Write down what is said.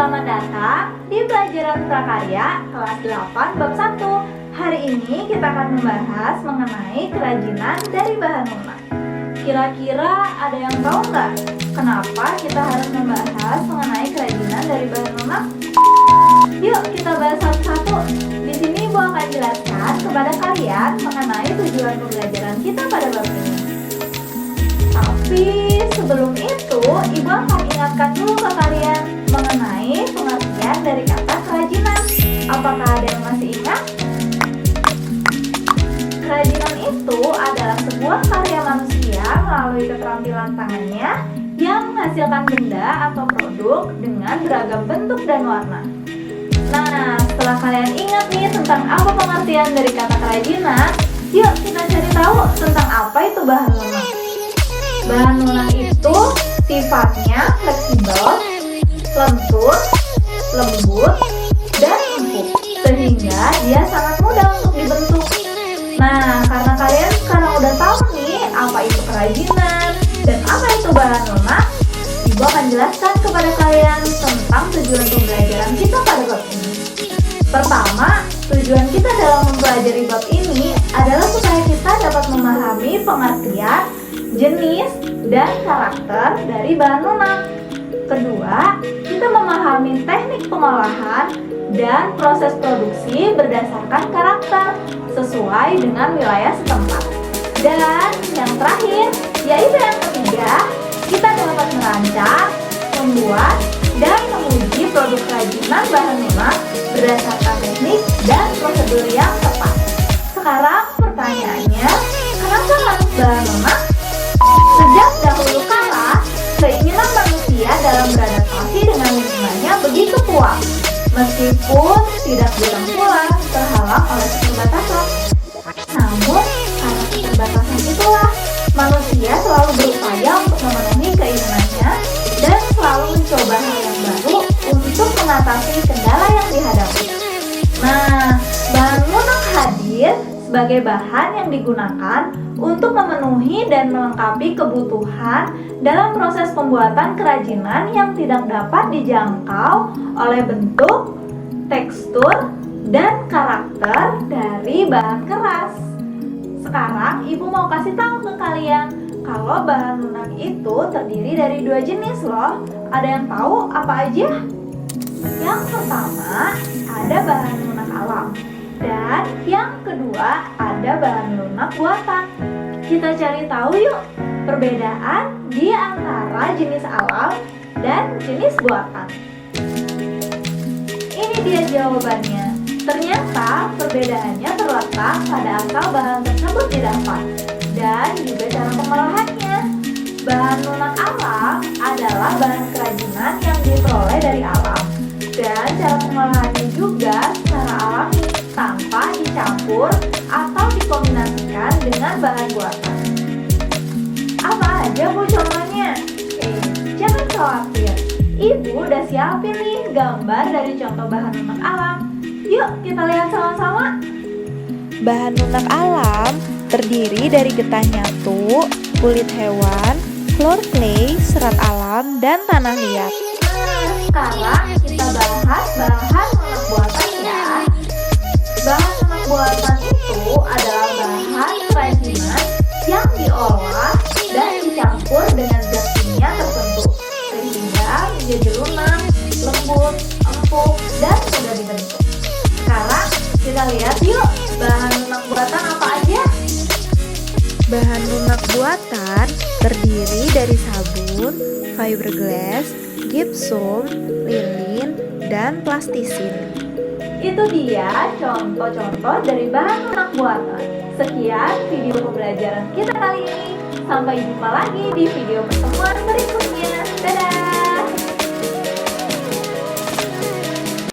Selamat datang di pelajaran prakarya kelas 8 bab 1. Hari ini kita akan membahas mengenai kerajinan dari bahan lunak. Kira-kira ada yang tahu nggak kenapa kita harus membahas mengenai kerajinan dari bahan lunak? Yuk kita bahas satu-satu. Di sini Ibu akan jelaskan kepada kalian mengenai tujuan pembelajaran kita pada bab ini. Tapi sebelum itu, Ibu akan ingatkan dulu ke kalian mengenai pengertian dari kata kerajinan. Apakah ada yang masih ingat? Kerajinan itu adalah sebuah karya manusia melalui keterampilan tangannya yang menghasilkan benda atau produk dengan beragam bentuk dan warna. Nah, setelah kalian ingat nih tentang apa pengertian dari kata kerajinan, yuk kita cari tahu tentang apa itu bahan lunak. Bahan lunak itu sifatnya fleksibel, lentur, lembut, dan empuk, sehingga dia sangat mudah untuk dibentuk. Nah, karena kalian sekarang udah tahu nih apa itu kerajinan dan apa itu bahan lunak, Ibu akan jelaskan kepada kalian tentang tujuan pembelajaran kita pada bab ini. Pertama, tujuan kita dalam mempelajari bab ini adalah supaya kita dapat memahami pengertian, jenis, dan karakter dari bahan lunak. Kedua, kita memahami teknik pengolahan dan proses produksi berdasarkan karakter sesuai dengan wilayah setempat. Dan yang terakhir, yaitu yang ketiga, kita dapat merancang, membuat, dan menguji produk kerajinan bahan lunak berdasarkan teknik dan prosedur yang tepat. Sekarang pertanyaannya, kenapa harus bahan lunak? Sejak dahulu kala, keinginan manusia dalam beradaptasi dengan lingkungannya begitu kuat, meskipun tidak bilang pula terhalang oleh keterbatasan. Namun, karena keterbatasan itulah, manusia selalu berupaya untuk memenuhi keinginannya dan selalu mencoba hal yang baru untuk mengatasi kendala yang dihadapi. Nah, bahan lunak hadir sebagai bahan yang digunakan untuk memenuhi dan melengkapi kebutuhan dalam proses pembuatan kerajinan yang tidak dapat dijangkau oleh bentuk, tekstur, dan karakter dari bahan keras. Sekarang Ibu mau kasih tahu ke kalian kalau bahan lunak itu terdiri dari dua jenis loh. Ada yang tahu apa aja? Yang pertama ada bahan lunak alam. Dan yang kedua ada bahan lunak buatan. Kita cari tahu yuk perbedaan di antara jenis alam dan jenis buatan. Ini dia jawabannya. Ternyata perbedaannya terletak pada asal bahan tersebut didapat dan juga cara pengolahannya. Bahan lunak alam adalah bahan kerajinan yang diperoleh dari alam dan cara pengolahannya juga secara alami, tanpa dicampur atau dikombinasikan dengan bahan buatan. Apa aja Bu contohnya? Jangan khawatir, Ibu udah siapin nih gambar dari contoh bahan lunak alam. Yuk kita lihat sama-sama. Bahan lunak alam terdiri dari getah nyatu, kulit hewan, floor clay, serat alam, dan tanah liat. Nah, sekarang kita bahas bahan lunak buatan ya. Bahan lunak buatan itu adalah bahan kerajinan yang diolah dan dicampur dengan zat kimia tertentu sehingga menjadi lunak, lembut, empuk, dan mudah dibentuk. Sekarang kita lihat yuk bahan lunak buatan apa aja. Bahan lunak buatan terdiri dari sabun, fiberglass, gypsum, lilin, dan plastisin. Itu dia contoh-contoh dari bahan lunak buatan. Sekian video pembelajaran kita kali ini. Sampai jumpa lagi di video pertemuan berikutnya. Dadah!